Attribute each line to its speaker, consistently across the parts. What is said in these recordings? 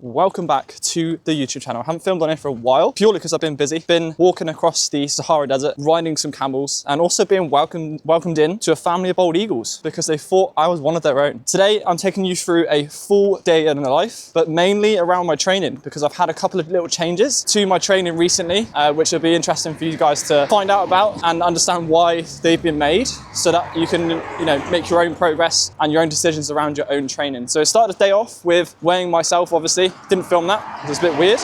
Speaker 1: Welcome back to the YouTube channel. I haven't filmed on it for a while, purely because I've been busy. Been walking across the Sahara Desert, riding some camels, and also being welcomed in to a family of bald eagles because they thought I was one of their own. Today, I'm taking you through a full day in the life, but mainly around my training because I've had a couple of little changes to my training recently, which will be interesting for you guys to find out about and understand why they've been made so that you can, make your own progress and your own decisions around your own training. So I started the day off with weighing myself, obviously. Didn't film that, it was a bit weird.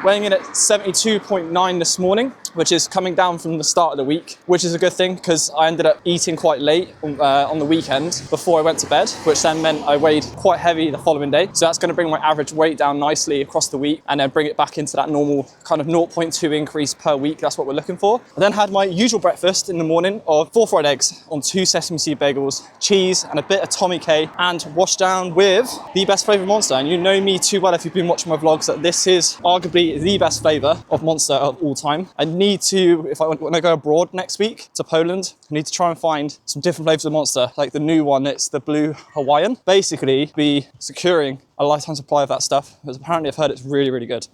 Speaker 1: Weighing in at 72.9 this morning, which is coming down from the start of the week, which is a good thing because I ended up eating quite late on the weekend before I went to bed, which then meant I weighed quite heavy the following day. So that's going to bring my average weight down nicely across the week and then bring it back into that normal kind of 0.2 increase per week. That's what we're looking for. I then had my usual breakfast in the morning of 4 fried eggs on 2 sesame seed bagels, cheese and a bit of Tommy K, and washed down with the best flavour Monster. And you know me too well if you've been watching my vlogs that this is arguably the best flavour of Monster of all time. I need to, if I want to go abroad next week to Poland, I need to try and find some different flavours of Monster, like the new one, it's the Blue Hawaiian. Basically, be securing a lifetime supply of that stuff, because apparently I've heard it's really, really good.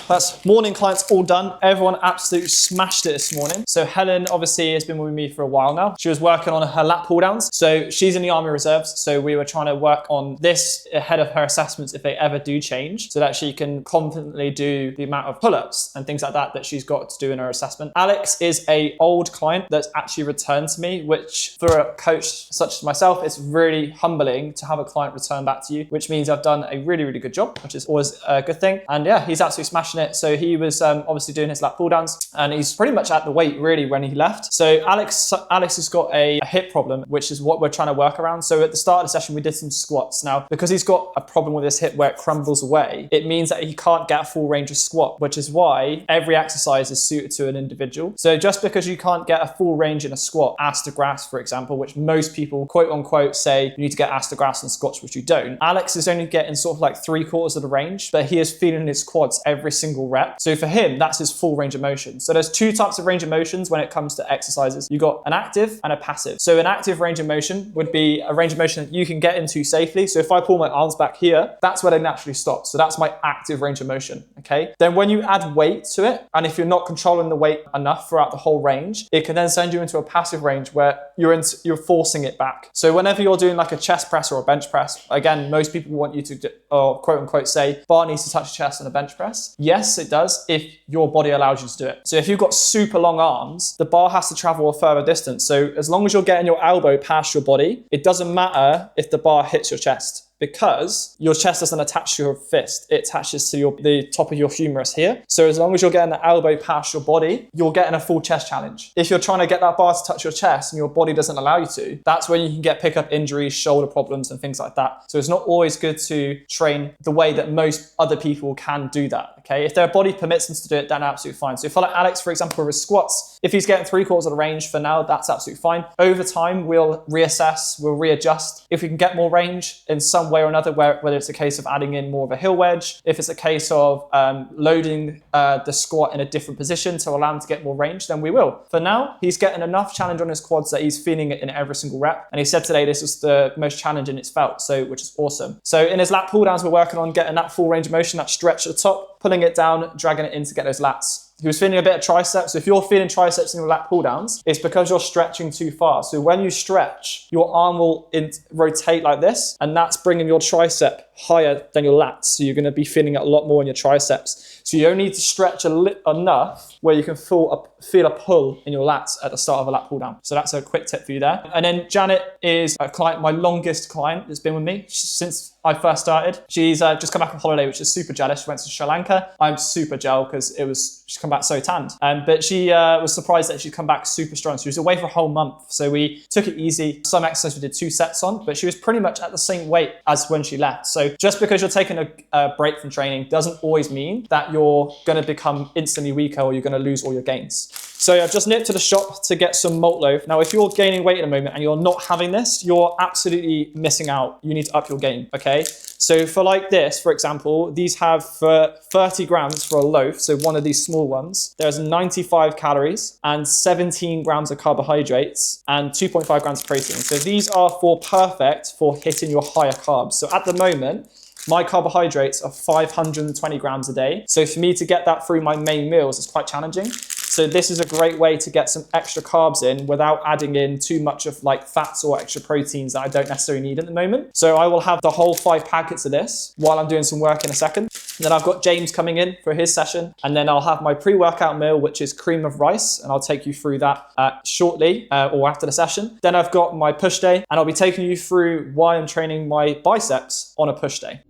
Speaker 1: That's morning clients all done. Everyone absolutely smashed it this morning. So Helen obviously has been with me for a while now. She was working on her lat pull downs. So she's in the Army Reserves. So we were trying to work on this ahead of her assessments if they ever do change so that she can confidently do the amount of pull-ups and things like that she's got to do in her assessment. Alex is an old client that's actually returned to me, which for a coach such as myself, it's really humbling to have a client return back to you, which means I've done a really, really good job, which is always a good thing. And yeah, he's absolutely smashing it. So he was obviously doing his lat pull downs and he's pretty much at the weight really when he left. So Alex has got a hip problem, which is what we're trying to work around. So at the start of the session, we did some squats. Now, because he's got a problem with his hip where it crumbles away, it means that he can't get a full range of squat, which is why every exercise is suited to an individual. So just because you can't get a full range in a squat, ass to grass, for example, which most people quote unquote say you need to get ass to grass in squats, which you don't. Alex is only getting sort of like 3/4 of the range, but he is feeling his quads every single rep. So for him, that's his full range of motion. So there's 2 types of range of motions when it comes to exercises. You've got an active and a passive. So an active range of motion would be a range of motion that you can get into safely. So if I pull my arms back here, that's where they naturally stop. So that's my active range of motion, okay? Then when you add weight to it, and if you're not controlling the weight enough throughout the whole range, it can then send you into a passive range where you're forcing it back. So whenever you're doing like a chest press or a bench press, again, most people want you to, or quote unquote say, bar needs to touch your chest on a bench press. Yes, it does if your body allows you to do it. So if you've got super long arms, the bar has to travel a further distance. So as long as you're getting your elbow past your body, it doesn't matter if the bar hits your chest, because your chest doesn't attach to your fist, it attaches to the top of your humerus here. So as long as you're getting the elbow past your body, you're getting a full chest challenge. If you're trying to get that bar to touch your chest and your body doesn't allow you to, that's when you can get pick up injuries, shoulder problems and things like that. So it's not always good to train the way that most other people can do that, okay? If their body permits them to do it, then absolutely fine. So if I like Alex, for example, with his squats, if he's getting 3/4 of the range for now, that's absolutely fine. Over time, we'll reassess, we'll readjust. If we can get more range in some way or another, whether it's a case of adding in more of a heel wedge, if it's a case of loading the squat in a different position to allow him to get more range, then we will. For now, he's getting enough challenge on his quads that he's feeling it in every single rep. And he said today this was the most challenging it's felt, so which is awesome. So in his lat pull downs, we're working on getting that full range of motion, that stretch at the top, pulling it down, dragging it in to get those lats. He was feeling a bit of triceps. So if you're feeling triceps in your lat pull downs, it's because you're stretching too far. So when you stretch, your arm will rotate like this, and that's bringing your tricep higher than your lats. So you're going to be feeling it a lot more in your triceps. So you only need to stretch enough where you can feel a pull in your lats at the start of a lat pull down. So that's a quick tip for you there. And then Janet is a client, my longest client that's been with me since I first started. She's just come back on holiday, which is super jealous. She went to Sri Lanka. I'm super jealous because she's come back so tanned. But she was surprised that she'd come back super strong. She was away for a whole month. So we took it easy. Some exercises we did 2 sets on, but she was pretty much at the same weight as when she left. So just because you're taking a break from training doesn't always mean that you're going to become instantly weaker or you're going to lose all your gains. So I've just nipped to the shop to get some malt loaf. Now, if you're gaining weight at the moment and you're not having this, you're absolutely missing out. You need to up your game, okay? So for like this, for example, these have 30 grams for a loaf. So one of these small ones, there's 95 calories and 17 grams of carbohydrates and 2.5 grams of protein. So these are perfect for hitting your higher carbs. So at the moment, my carbohydrates are 520 grams a day. So for me to get that through my main meals is quite challenging. So this is a great way to get some extra carbs in without adding in too much of like fats or extra proteins that I don't necessarily need at the moment. So I will have the whole 5 packets of this while I'm doing some work in a second. Then I've got James coming in for his session. And then I'll have my pre-workout meal, which is cream of rice. And I'll take you through that shortly or after the session. Then I've got my push day and I'll be taking you through why I'm training my biceps on a push day.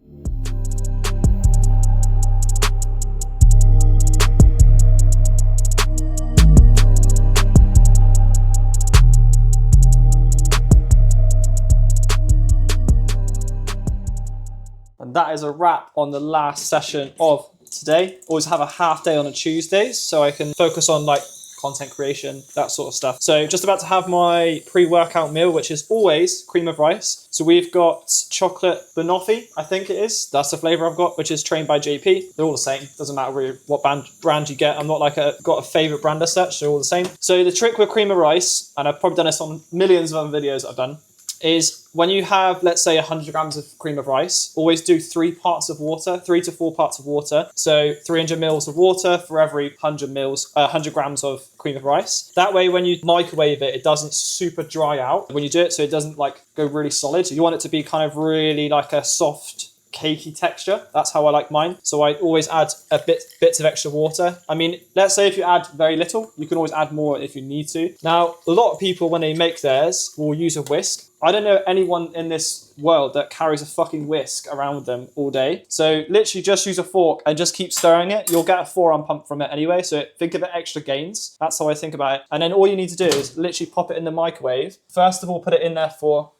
Speaker 1: And that is a wrap on the last session of today. Always have a half day on a Tuesday so I can focus on like content creation, that sort of stuff. So just about to have my pre-workout meal, which is always cream of rice. So we've got chocolate banoffee, I think it is. That's the flavor I've got, which is trained by JP. They're all the same. Doesn't matter really what brand you get. I'm not like got a favorite brand as such. They're all the same. So the trick with cream of rice, and I've probably done this on millions of other videos I've done, is when you have, let's say, 100 grams of cream of rice, always do 3 parts of water, 3 to 4 parts of water. So 300 mils of water for every 100 grams of cream of rice. That way, when you microwave it, it doesn't super dry out when you do it. So it doesn't like go really solid. So you want it to be kind of really like a soft, cakey texture. That's how I like mine. So I always add bits of extra water. I mean, let's say if you add very little, you can always add more if you need to. Now, a lot of people, when they make theirs, will use a whisk. I don't know anyone in this world that carries a fucking whisk around with them all day. So literally just use a fork and just keep stirring it. You'll get a forearm pump from it anyway. So think of it extra gains. That's how I think about it. And then all you need to do is literally pop it in the microwave. First of all, put it in there for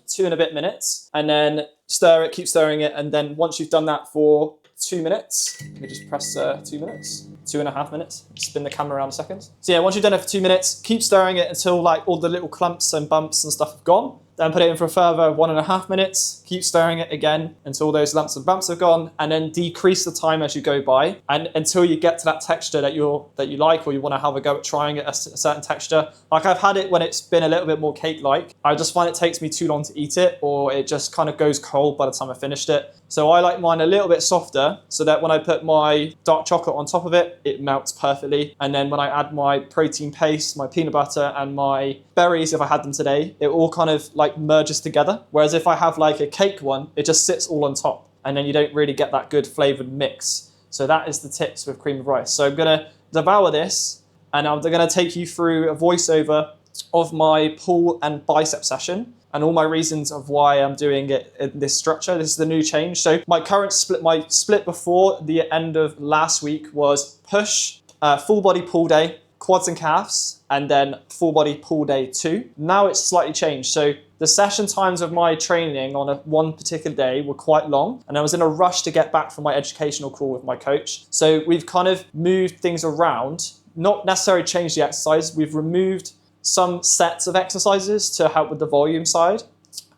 Speaker 1: 2 and a bit minutes and then stir it, keep stirring it. And then once you've done that for 2 minutes, let me just press 2 minutes, 2.5 minutes, spin the camera around a second. So yeah, once you've done it for 2 minutes, keep stirring it until like all the little clumps and bumps and stuff have gone. Then put it in for a further 1.5 minutes, keep stirring it again until those lumps and bumps have gone, and then decrease the time as you go by and until you get to that texture that you like or you want to have a go at trying it a certain texture. Like I've had it when it's been a little bit more cake-like. I just find it takes me too long to eat it or it just kind of goes cold by the time I finished it. So I like mine a little bit softer so that when I put my dark chocolate on top of it, it melts perfectly. And then when I add my protein paste, my peanut butter and my berries, if I had them today, it all kind of like merges together. Whereas if I have like a cake one, it just sits all on top and then you don't really get that good flavored mix. So that is the tips with cream of rice. So I'm gonna devour this and I'm gonna take you through a voiceover of my pull and bicep session and all my reasons of why I'm doing it in this structure. This is the new change. So my split before the end of last week was push, full body pull day, quads and calves, and then full body pull day 2. Now it's slightly changed. So the session times of my training on one particular day were quite long, and I was in a rush to get back from my educational call with my coach. So we've kind of moved things around, not necessarily changed the exercise. We've removed some sets of exercises to help with the volume side.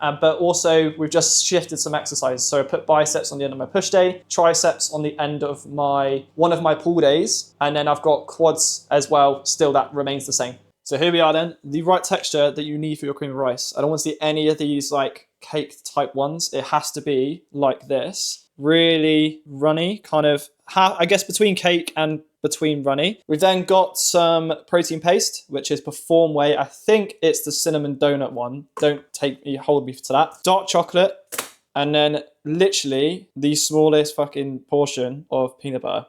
Speaker 1: But also we've just shifted some exercises. So I put biceps on the end of my push day, triceps on the end of one of my pull days, and then I've got quads as well. Still, that remains the same. So here we are then, the right texture that you need for your cream of rice. I don't want to see any of these like cake type ones. It has to be like this, really runny, kind of, I guess between cake and between runny. We've then got some protein paste, which is Perform Whey. I think it's the cinnamon donut one. Don't hold me to that. Dark chocolate, and then literally the smallest fucking portion of peanut butter.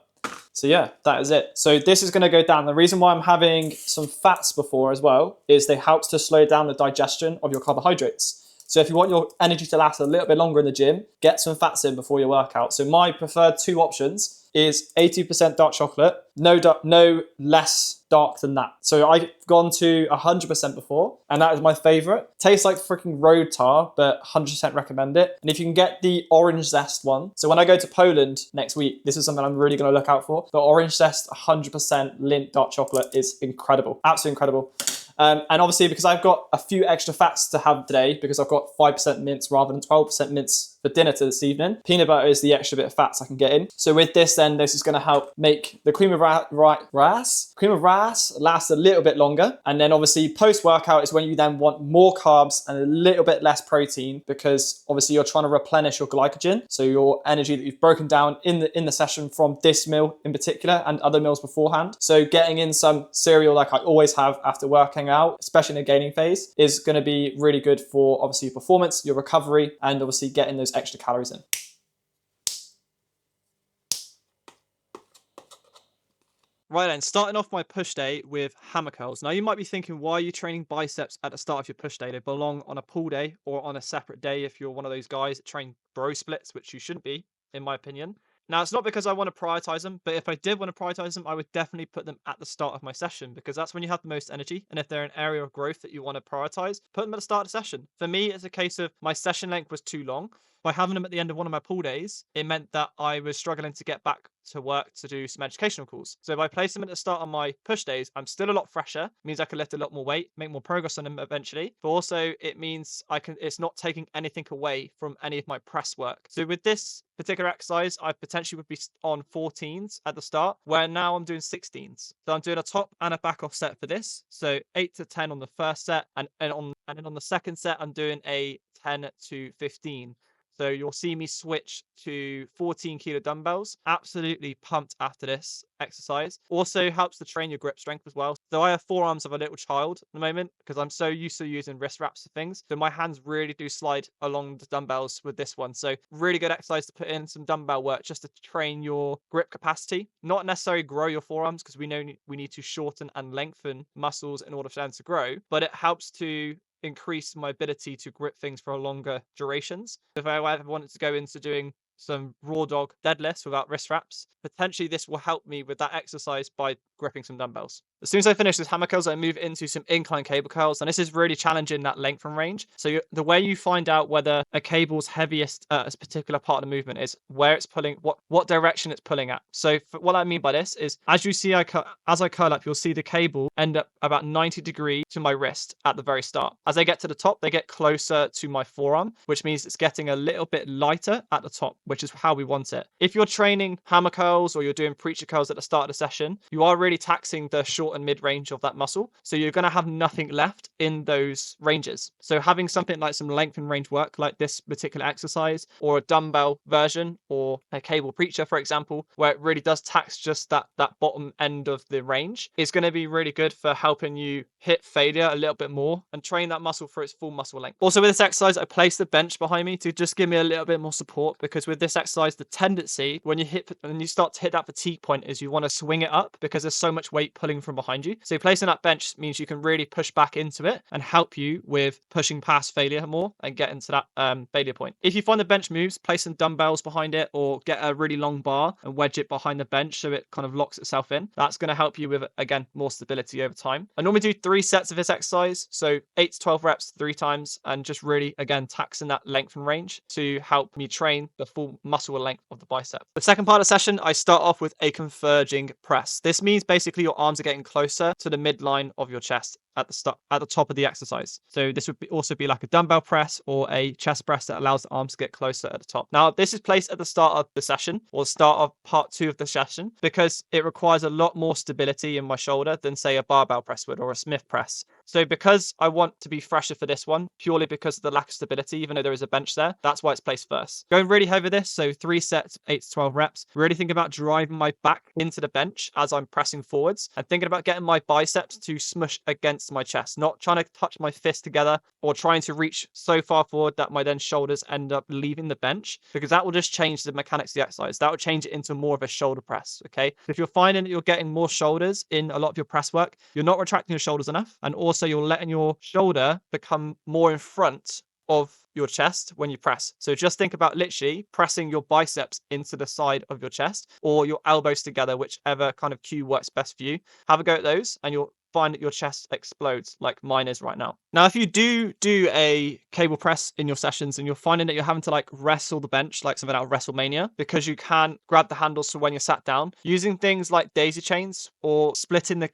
Speaker 1: So yeah, that is it. So this is gonna go down. The reason why I'm having some fats before as well is they help to slow down the digestion of your carbohydrates. So if you want your energy to last a little bit longer in the gym, get some fats in before your workout. So my preferred 2 options is 80% dark chocolate, no less dark than that. So I've gone to 100% before, and that is my favorite. Tastes like freaking road tar, but 100% recommend it. And if you can get the orange zest one, so when I go to Poland next week, this is something I'm really going to look out for. The orange zest 100% Lindt dark chocolate is incredible, absolutely incredible. And obviously, because I've got a few extra fats to have today, because I've got 5% mince rather than 12% mince for dinner to this evening, peanut butter is the extra bit of fats I can get in. So with this, then this is going to help make the cream of ras last a little bit longer. And then obviously post-workout is when you then want more carbs and a little bit less protein, because obviously you're trying to replenish your glycogen, so your energy that you've broken down in the session from this meal in particular and other meals beforehand. So getting in some cereal like I always have after working out, especially in the gaining phase, is going to be really good for obviously your performance, your recovery, and obviously getting those extra calories in. Right then, starting off my push day with hammer curls. Now you might be thinking, why are you training biceps at the start of your push day? They belong on a pull day or on a separate day if you're one of those guys that train bro splits, which you shouldn't be, in my opinion. Now, it's not because I want to prioritize them, but if I did want to prioritize them, I would definitely put them at the start of my session, because that's when you have the most energy. And if they're an area of growth that you want to prioritize, put them at the start of the session. For me, it's a case of my session length was too long. By having them at the end of one of my pull days, it meant that I was struggling to get back to work to do some educational calls. So if I place them at the start of my push days, I'm still a lot fresher. It means I can lift a lot more weight, make more progress on them eventually. But also it means it's not taking anything away from any of my press work. So with this particular exercise, I potentially would be on 14s at the start, where now I'm doing 16s. So I'm doing a top and a back offset for this. So 8 to 10 on the first set, and then on the second set, I'm doing a 10 to 15. So you'll see me switch to 14 kilo dumbbells. Absolutely pumped after this exercise. Also helps to train your grip strength as well. So I have forearms of a little child at the moment because I'm so used to using wrist wraps for things. So my hands really do slide along the dumbbells with this one. So really good exercise to put in some dumbbell work just to train your grip capacity. Not necessarily grow your forearms, because we know we need to shorten and lengthen muscles in order for them to grow. But it helps to increase my ability to grip things for longer durations. If I ever wanted to go into doing some raw dog deadlifts without wrist wraps, potentially this will help me with that exercise by gripping some dumbbells. As soon as I finish with hammer curls, I move into some incline cable curls, and this is really challenging that length and range. So the way you find out whether a cable's heaviest at a particular part of the movement is where it's pulling, what direction it's pulling at. So what I mean by this is, as you see, as I curl up, you'll see the cable end up about 90 degrees to my wrist at the very start. As I get to the top, they get closer to my forearm, which means it's getting a little bit lighter at the top, which is how we want it. If you're training hammer curls or you're doing preacher curls at the start of the session, you are really taxing the short and mid range of that muscle. So you're going to have nothing left in those ranges. So having something like some length and range work like this particular exercise, or a dumbbell version, or a cable preacher, for example, where it really does tax just that bottom end of the range, is going to be really good for helping you hit failure a little bit more and train that muscle for its full muscle length. Also with this exercise, I place the bench behind me to just give me a little bit more support, because with this exercise, the tendency when you start to hit that fatigue point is you want to swing it up, because there's so much weight pulling from behind you. So placing that bench means you can really push back into it and help you with pushing past failure more and get into that failure point. If you find the bench moves, place some dumbbells behind it, or get a really long bar and wedge it behind the bench so it kind of locks itself in. That's going to help you with, again, more stability over time. I normally do 3 sets of this exercise, so 8 to 12 reps 3 times, and just really, again, taxing that length and range to help me train the full muscle length of the bicep. The second part of the session, I start off with a converging press. This means basically your arms are getting closer to the midline of your chest at the top of the exercise. So this would also be like a dumbbell press or a chest press that allows the arms to get closer at the top. Now, this is placed at the start of the session, or start of part 2 of the session, because it requires a lot more stability in my shoulder than, say, a barbell press would or a Smith press. So because I want to be fresher for this one, purely because of the lack of stability, even though there is a bench there, that's why it's placed first. Going really heavy with this, so 3 sets, 8 to 12 reps. Really think about driving my back into the bench as I'm pressing forwards, and thinking about getting my biceps to smush against my chest, not trying to touch my fists together or trying to reach so far forward that my then shoulders end up leaving the bench, because that will just change the mechanics of the exercise. That will change it into more of a shoulder press. Okay, if you're finding that you're getting more shoulders in a lot of your press work, you're not retracting your shoulders enough, and also you're letting your shoulder become more in front
Speaker 2: of your chest when you press. So just think about literally pressing your biceps into the side of your chest or your elbows together, whichever kind of cue works best for you. Have a go at those and you'll find that your chest explodes like mine is right now. Now, if you do a cable press in your sessions and you're finding that you're having to like wrestle the bench, like something out of WrestleMania, because you can't grab the handles for when you're sat down, using things like daisy chains or splitting the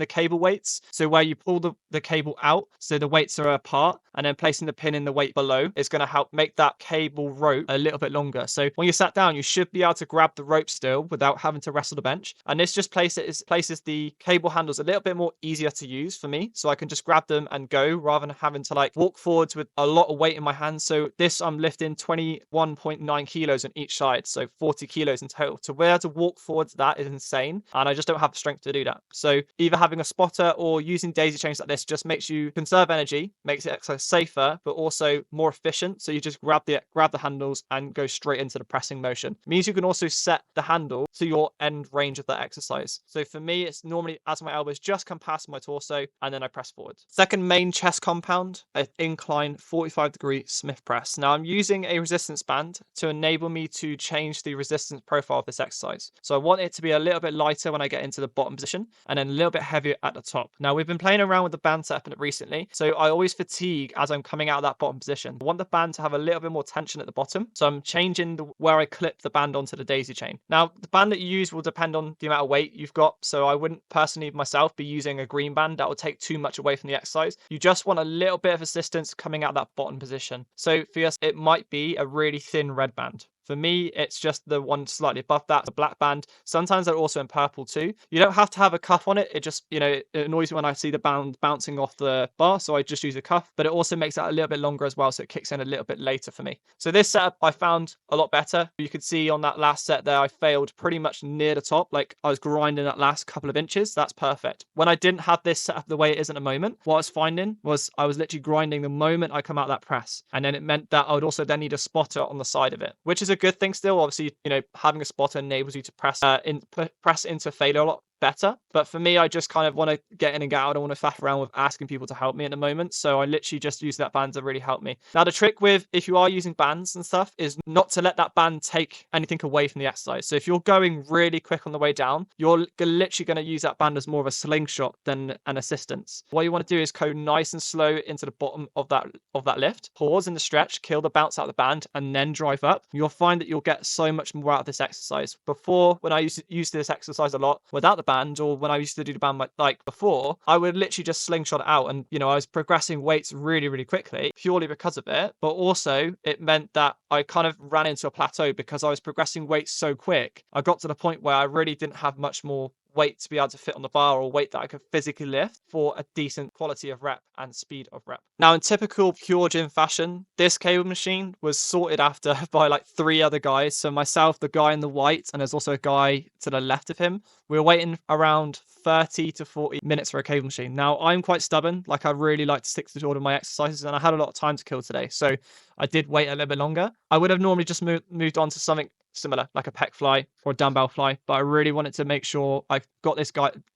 Speaker 2: cable weights. So where you pull the cable out, so the weights are apart, and then placing the pin in the weight below is going to help make that cable rope a little bit longer. So when you're sat down, you should be able to grab the rope still without having to wrestle the bench. And this just places the cable handles a little bit more easier to use for me, so I can just grab them and go rather than having to like walk forwards with a lot of weight in my hands. So this, I'm lifting 21.9 kilos on each side, so 40 kilos in total. To be able to walk forwards, that is insane, and I just don't have the strength to do that. So either having a spotter or using daisy chains like this just makes you conserve energy, makes it exercise safer, but also more efficient. So you just grab the handles and go straight into the pressing motion. It means you can also set the handle to your end range of that exercise. So for me, it's normally as my elbows just come past my torso and then I press forward. Second main chest compound, an incline 45-degree Smith press. Now I'm using a resistance band to enable me to change the resistance profile of this exercise. So I want it to be a little bit lighter when I get into the bottom position and then a little bit heavier at the top. Now we've been playing around with the band setup recently, so I always fatigue as I'm coming out of that bottom position. I want the band to have a little bit more tension at the bottom, so I'm changing where I clip the band onto the daisy chain. Now the band that you use will depend on the amount of weight you've got, so I wouldn't personally myself be using a green band. That will take too much away from the exercise. You just want a little bit of assistance coming out that bottom position. So for us, it might be a really thin red band. For me, it's just the one slightly above that, the black band. Sometimes they're also in purple too. You don't have to have a cuff on it. It just, it annoys me when I see the band bouncing off the bar, so I just use a cuff. But it also makes that a little bit longer as well, so it kicks in a little bit later for me. So this setup I found a lot better. You could see on that last set there, I failed pretty much near the top. Like I was grinding that last couple of inches. That's perfect. When I didn't have this set up the way it is at the moment, what I was finding was I was literally grinding the moment I come out that press. And then it meant that I would also then need a spotter on the side of it, which is a good thing still. Obviously, having a spotter enables you to press into failure a lot better. But for me, I just kind of want to get in and get out. I don't want to faff around with asking people to help me at the moment. So I literally just use that band to really help me. Now, the trick with, if you are using bands and stuff, is not to let that band take anything away from the exercise. So if you're going really quick on the way down, you're literally going to use that band as more of a slingshot than an assistance. What you want to do is go nice and slow into the bottom of that lift, pause in the stretch, kill the bounce out of the band, and then drive up. You'll find that you'll get so much more out of this exercise. Before, when I used to use this exercise a lot without the band, or when I used to do the band like before, I would literally just slingshot it out, and I was progressing weights really, really quickly purely because of it. But also it meant that I kind of ran into a plateau because I was progressing weights so quick. I got to the point where I really didn't have much more weight to be able to fit on the bar, or weight that I could physically lift for a decent quality of rep and speed of rep. Now, in typical pure gym fashion, this cable machine was sorted after by like 3 other guys. So myself, the guy in the white, and there's also a guy to the left of him. We were waiting around 30 to 40 minutes for a cable machine. Now, I'm quite stubborn. Like, I really like to stick to the order of my exercises, and I had a lot of time to kill today. So I did wait a little bit longer. I would have normally just moved on to something similar, like a pec fly or a dumbbell fly, but I really wanted to make sure I got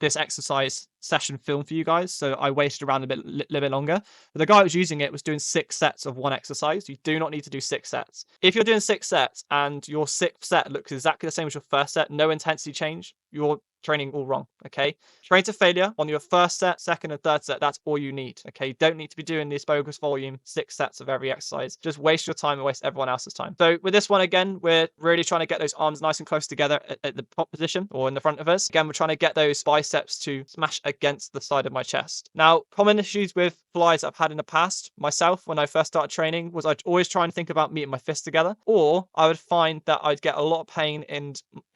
Speaker 2: this exercise session filmed for you guys, so I waited around a little bit longer. But the guy who was using it was doing 6 sets of one exercise. You do not need to do 6 sets. If you're doing 6 sets and your 6th set looks exactly the same as your first set, no intensity change, you're training all wrong. Okay, train to failure on your first set, second and third set. That's all you need. Okay, you don't need to be doing this bogus volume 6 sets of every exercise. Just waste your time and waste everyone else's time. So with this one, again, we're really trying to get those arms nice and close together at the top position or in the front of us. Again, we're trying to get those biceps to smash against the side of my chest. Now, common issues with flies I've had in the past myself when I first started training was I'd always try and think about meeting my fists together, or I would find that I'd get a lot of pain in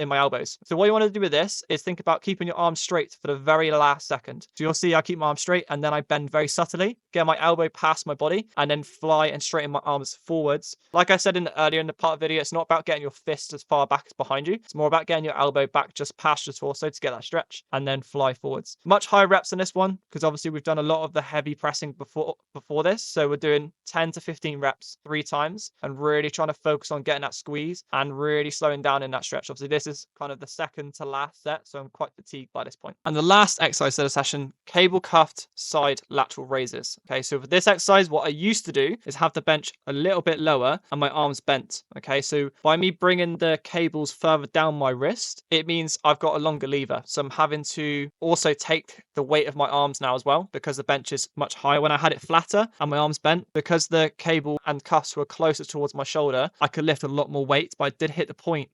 Speaker 2: my elbows. So what you want to do with this is think about keeping your arms straight for the very last second. So you'll see I keep my arms straight and then I bend very subtly, get my elbow past my body, and then fly and straighten my arms forwards. Like I said earlier in the part of the video, it's not about getting your fist as far back as behind you. It's more about getting your elbow back just past your torso to get that stretch and then fly forwards. Much higher reps in this one because obviously we've done a lot of the heavy pressing before this. So we're doing 10 to 15 reps 3 times and really trying to focus on getting that squeeze and really slowing down in that stretch. Obviously, this is kind of the second to last set, so I'm quite fatigued by this point. And the last exercise of the session, cable cuffed side lateral raises. Okay, so for this exercise, what I used to do is have the bench a little bit lower and my arms bent. Okay, so by me bringing the cables further down my wrist, it means I've got a longer lever. So I'm having to also take the weight of my arms now as well because the bench is much higher. When I had it flatter and my arms bent, because the cable and cuffs were closer towards my shoulder, I could lift a lot more weight, but I did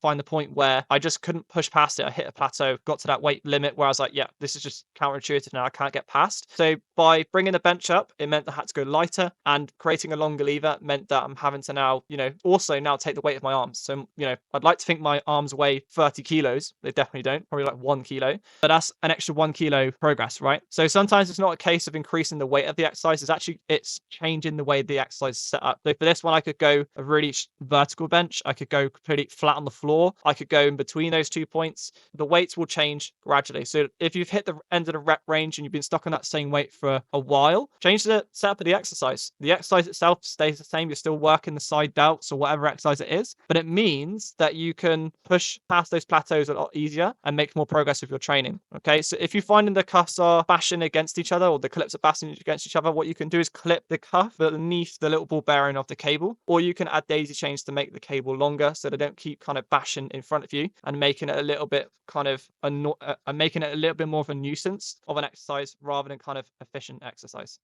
Speaker 2: find the point where I just couldn't push past it. I hit a plateau, got to that weight limit where I was like, yeah, this is just counterintuitive now. I can't get past. So by bringing the bench up, it meant I had to go lighter, and creating a longer lever meant that I'm having to now, also now take the weight of my arms. So, I'd like to think my arms weigh 30 kilos. They definitely don't, probably like 1 kilo, but that's an extra 1 kilo progress, right? So sometimes it's not a case of increasing the weight of the exercise. It's changing the way the exercise is set up. So for this one, I could go a really vertical bench. I could go completely flat on the floor. I could go in between those 2 points. The weights will change gradually. So if you've hit the end of the rep range and you've been stuck on that same weight for a while, change the setup of the exercise. The exercise itself stays the same. You're still working the side delts or whatever exercise it is, but it means that you can push past those plateaus a lot easier and make more progress with your training. Okay, so if you're finding the cuffs are bashing against each other or the clips are bashing against each other, what you can do is clip the cuff beneath the little ball bearing of the cable, or you can add daisy chains to make the cable longer so they don't keep kind of bashing in front of you and making it a little bit making it a little bit more of a nuisance of an exercise rather than kind of efficient exercise.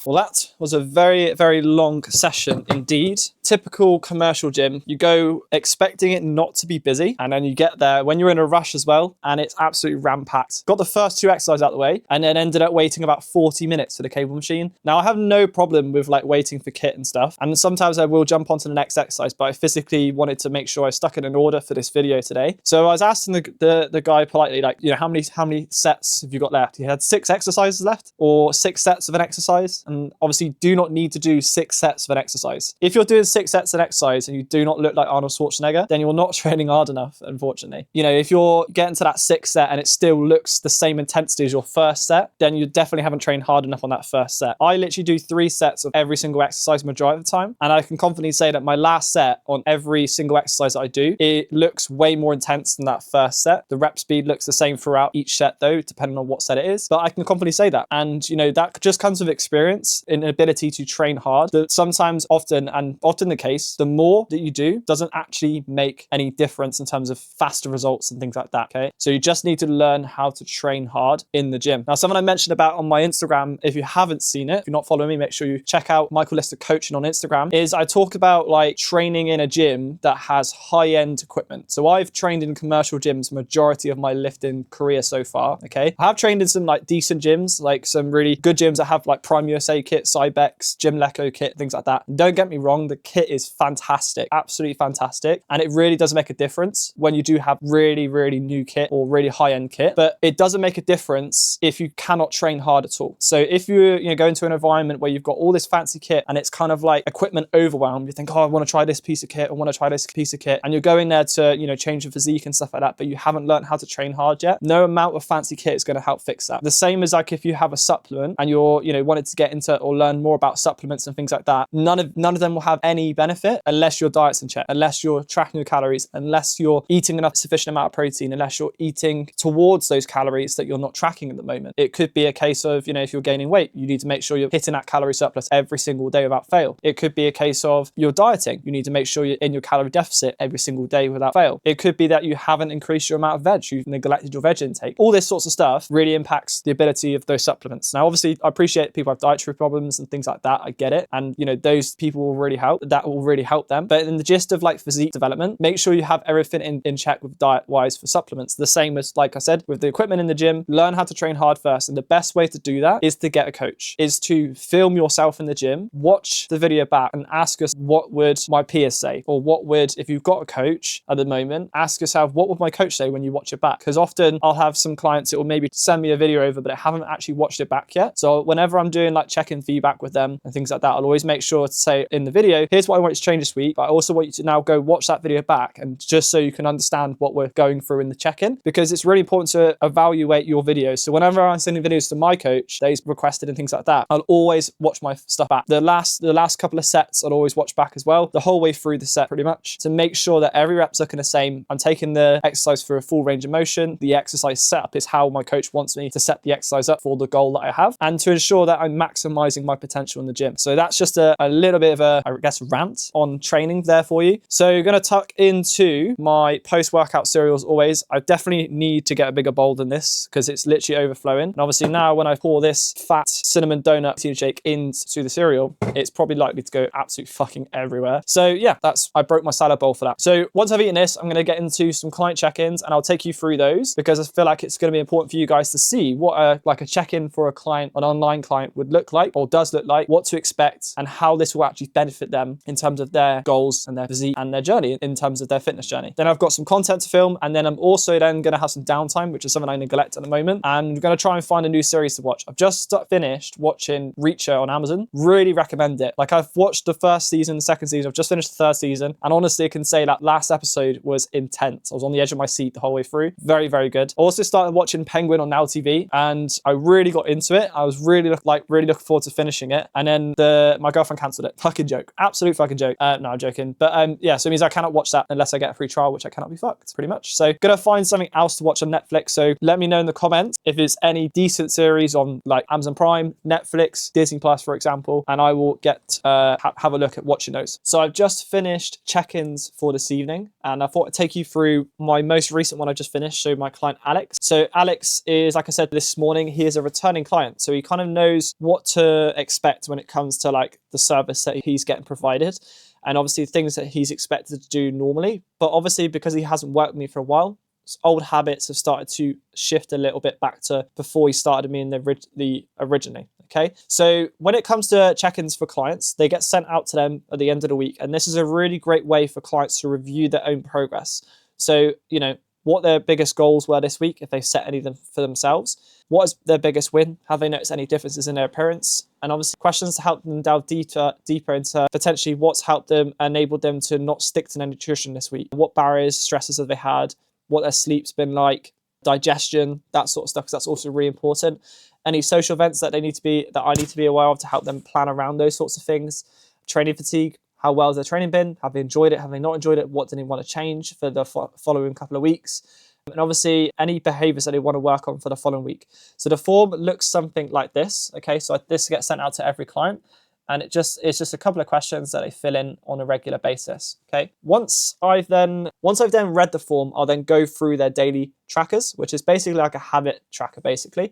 Speaker 1: Well, that was a very, very long session indeed. Typical commercial gym. You go expecting it not to be busy, and then you get there when you're in a rush as well, and it's absolutely ram-packed. Got the first 2 exercises out of the way, and then ended up waiting about 40 minutes for the cable machine. Now, I have no problem with like waiting for kit and stuff, and sometimes I will jump onto the next exercise, but I physically wanted to make sure I stuck it in order for this video today. So I was asking the guy politely, like, how many sets have you got left? He had 6 exercises left, or 6 sets of an exercise, and obviously do not need to do 6 sets of an exercise. If you're doing 6 sets of an exercise and you do not look like Arnold Schwarzenegger, then you're not training hard enough, unfortunately. If you're getting to that 6th set and it still looks the same intensity as your first set, then you definitely haven't trained hard enough on that first set. I literally do 3 sets of every single exercise majority of the time, and I can confidently say that my last set on every single exercise that I do, it looks way more intense than that first set. The rep speed looks the same throughout each set though, depending on what set it is, but I can confidently say that. And that just comes with experience, an ability to train hard. That sometimes, often the case, the more that you do doesn't actually make any difference in terms of faster results and things like that. Okay, so you just need to learn how to train hard in the gym. Now, something I mentioned about on my Instagram, if you haven't seen it, if you're not following me, make sure you check out Michael Lister Coaching on Instagram, is I talk about like training in a gym that has high-end equipment. So I've trained in commercial gyms majority of my lifting career so far. Okay, I have trained in some like decent gyms, like some really good gyms that have like Prime USA kit, Cybex, Gym Leco kit, things like that. Don't get me wrong, the kit is fantastic, absolutely fantastic, and it really does make a difference when you do have really, really new kit or really high-end kit, but it doesn't make a difference if you cannot train hard at all. So if you go into an environment where you've got all this fancy kit and it's kind of like equipment overwhelm, you think, oh, I want to try this piece of kit, I want to try this piece of kit, and you're going there to change your physique and stuff like that, but you haven't learned how to train hard yet, no amount of fancy kit is going to help fix that. The same as like if you have a supplement and you're wanted to get into or learn more about supplements and things like that, none of them will have any benefit unless your diet's in check, unless you're tracking your calories, unless you're eating enough sufficient amount of protein, unless you're eating towards those calories that you're not tracking at the moment. It could be a case of, if you're gaining weight, you need to make sure you're hitting that calorie surplus every single day without fail. It could be a case of you're dieting. You need to make sure you're in your calorie deficit every single day without fail. It could be that you haven't increased your amount of veg, you've neglected your veg intake. All this sorts of stuff really impacts the ability of those supplements. Now, obviously, I appreciate people have dietary problems and things like that. I get it. And, those people will really help. That will really help them. But in the gist of like physique development, make sure you have everything in check with diet-wise for supplements. The same as, like I said, with the equipment in the gym, learn how to train hard first. And the best way to do that is to get a coach, is to film yourself in the gym, watch the video back and ask us, what would my peers say? Or what would, if you've got a coach at the moment, ask yourself, what would my coach say when you watch it back? Because often I'll have some clients that will maybe send me a video over, but I haven't actually watched it back yet. So whenever I'm doing like check-in feedback with them and things like that, I'll always make sure to say in the video, here's here's what I want you to change this week, but I also want you to now go watch that video back, and just so you can understand what we're going through in the check-in, because it's really important to evaluate your videos. So whenever I'm sending videos to my coach that he's requested and things like that, I'll always watch my stuff back. The last couple of sets I'll always watch back as well, the whole way through the set pretty much, to make sure that every rep's looking the same. I'm taking the exercise for a full range of motion. The exercise setup is how my coach wants me to set the exercise up for the goal that I have, and to ensure that I'm maximizing my potential in the gym. So that's just a little bit of a, I guess, rant on training there for you. So you're going to tuck into my post-workout cereals always. I definitely need to get a bigger bowl than this because it's literally overflowing. And obviously now when I pour this fat cinnamon donut protein shake into the cereal, it's probably likely to go absolutely fucking everywhere. So yeah, I broke my salad bowl for that. So once I've eaten this, I'm going to get into some client check-ins, and I'll take you through those because I feel like it's going to be important for you guys to see what a check-in for a client, an online client, would look like, or does look like, what to expect, and how this will actually benefit them in terms of their goals and their physique and their journey in terms of their fitness journey. Then I've got some content to film, and then I'm also then going to have some downtime, which is something I neglect at the moment, and I'm going to try and find a new series to watch. I've just finished watching Reacher on Amazon. Really recommend it. Like, I've watched the first season, the second season, I've just finished the third season, and honestly I can say that last episode was intense. I was on the edge of my seat the whole way through. Very, very good. I also started watching Penguin on Now TV, and I really got into it. I was really looking forward to finishing it, and then my girlfriend cancelled it. Fucking joke. Absolute fucking joke. No, I'm joking. But yeah, so it means I cannot watch that unless I get a free trial, which I cannot be fucked, pretty much. So gonna find something else to watch on Netflix. So let me know in the comments if there's any decent series on like Amazon Prime, Netflix, Disney Plus, for example, and I will get have a look at watching those. So I've just finished check-ins for this evening, and I thought I'd take you through my most recent one I just finished. So my client Alex. So Alex is, like I said this morning, he is a returning client, so he kind of knows what to expect when it comes to like the service that he's getting provided, and obviously things that he's expected to do normally. But obviously because he hasn't worked with me for a while, old habits have started to shift a little bit back to before he started me in the originally. Okay, so when it comes to check-ins for clients, they get sent out to them at the end of the week, and this is a really great way for clients to review their own progress. So, you know, what their biggest goals were this week, if they set any of them for themselves. What is their biggest win? Have they noticed any differences in their appearance? And obviously questions to help them delve deeper into potentially what's helped them, enabled them to not stick to their nutrition this week. What barriers, stresses have they had? What their sleep's been like, digestion, that sort of stuff, because that's also really important. Any social events that I need to be aware of to help them plan around those sorts of things. Training fatigue, how well has their training been? Have they enjoyed it? Have they not enjoyed it? What do they want to change for the following couple of weeks? And obviously any behaviors that they want to work on for the following week. So the form looks something like this. Okay, so this gets sent out to every client, and it's just a couple of questions that they fill in on a regular basis. Okay, once I've then read the form, I'll then go through their daily trackers, which is basically like a habit tracker basically.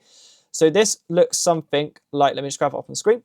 Speaker 1: So this looks something like, let me just grab it up on the screen.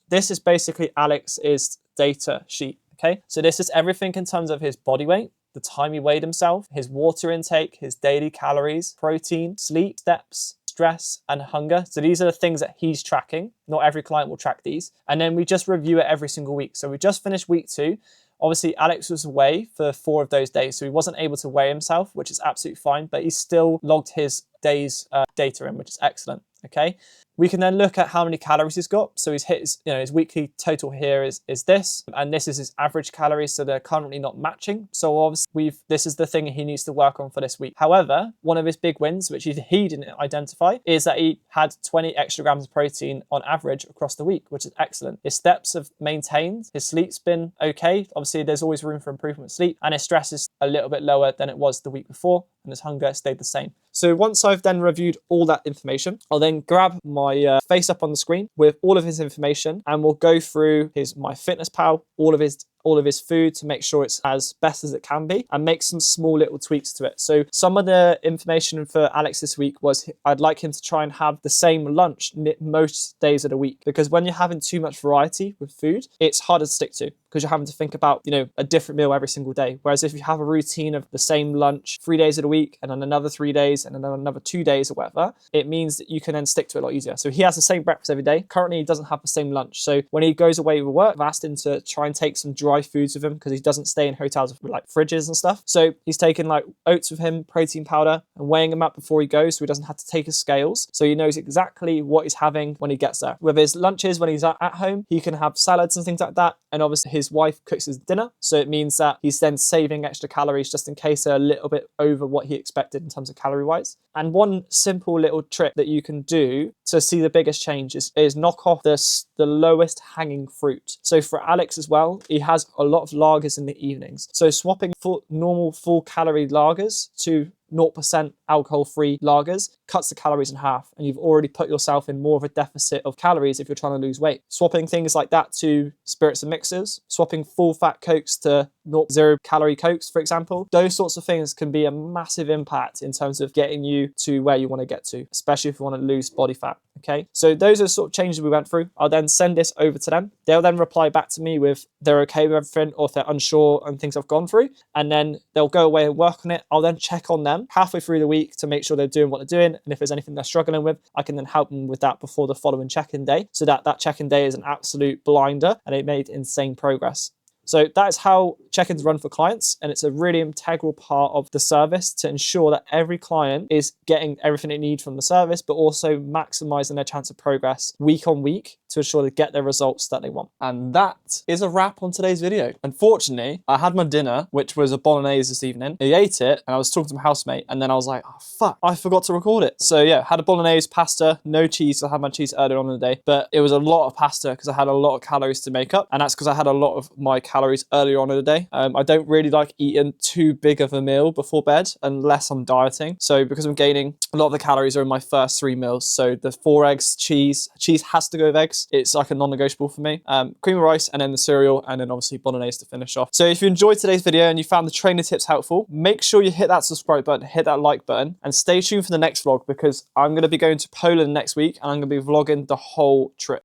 Speaker 1: This is basically Alex's data sheet. Okay, so this is everything in terms of his body weight, the time he weighed himself, his water intake, his daily calories, protein, sleep, steps, stress, and hunger. So these are the things that he's tracking. Not every client will track these. And then we just review it every single week. So we just finished week 2. Obviously, Alex was away for 4 of those days, so he wasn't able to weigh himself, which is absolutely fine, but he still logged his day's data in, which is excellent. Okay, we can then look at how many calories he's got. So he's hit his weekly total here is this, and this is his average calories, so they're currently not matching. So obviously this is the thing he needs to work on for this week. However, one of his big wins, which he didn't identify, is that he had 20 extra grams of protein on average across the week, which is excellent. His steps have maintained, his sleep's been okay. Obviously there's always room for improvement with sleep, and his stress is a little bit lower than it was the week before, and his hunger stayed the same. So once I've then reviewed all that information, I'll then grab my face up on the screen with all of his information, and we'll go through his MyFitnessPal, all of his food to make sure it's as best as it can be, and make some small little tweaks to it. So some of the information for Alex this week was I'd like him to try and have the same lunch most days of the week, because when you're having too much variety with food, it's harder to stick to because you're having to think about, a different meal every single day. Whereas if you have a routine of the same lunch 3 days of the week, and then another 3 days, and then another 2 days or whatever, it means that you can then stick to it a lot easier. So he has the same breakfast every day. Currently, he doesn't have the same lunch. So when he goes away with work, I've asked him to try and take some dry foods with him because he doesn't stay in hotels with like fridges and stuff. So he's taking like oats with him, protein powder, and weighing them up before he goes so he doesn't have to take his scales. So he knows exactly what he's having when he gets there. With his lunches, when he's at home, he can have salads and things like that, and obviously his wife cooks his dinner. So it means that he's then saving extra calories just in case they're a little bit over what he expected in terms of calorie wise. And one simple little trick that you can do to see the biggest change is knock off the lowest hanging fruit. So for Alex as well, he has a lot of lagers in the evenings. So swapping normal full calorie lagers to 0% alcohol-free lagers cuts the calories in half, and you've already put yourself in more of a deficit of calories if you're trying to lose weight. Swapping things like that to spirits and mixers, swapping full fat Cokes to 0 calorie Cokes, for example, those sorts of things can be a massive impact in terms of getting you to where you want to get to, especially if you want to lose body fat. Okay, so those are the sort of changes we went through. I'll then send this over to them. They'll then reply back to me with they're okay with everything or if they're unsure on things I've gone through, and then they'll go away and work on it. I'll then check on them halfway through the week to make sure they're doing what they're doing, and if there's anything they're struggling with, I can then help them with that before the following check-in day, so that check-in day is an absolute blinder and it made insane progress. So that's how check-ins run for clients, and it's a really integral part of the service to ensure that every client is getting everything they need from the service, but also maximizing their chance of progress week on week to ensure they get the results that they want. And that is a wrap on today's video. Unfortunately, I had my dinner, which was a bolognese this evening. I ate it and I was talking to my housemate, and then I was like, oh fuck, I forgot to record it. So yeah, had a bolognese, pasta, no cheese. I had my cheese earlier on in the day, but it was a lot of pasta because I had a lot of calories to make up, and that's because I had a lot of my calories earlier on in the day. I don't really like eating too big of a meal before bed unless I'm dieting. So because I'm gaining, a lot of the calories are in my first 3 meals. So the 4 eggs, cheese has to go with eggs. It's like a non-negotiable for me. Cream of rice, and then the cereal, and then obviously bolognese to finish off. So if you enjoyed today's video and you found the trainer tips helpful, make sure you hit that subscribe button, hit that like button, and stay tuned for the next vlog because I'm going to be going to Poland next week and I'm going to be vlogging the whole trip.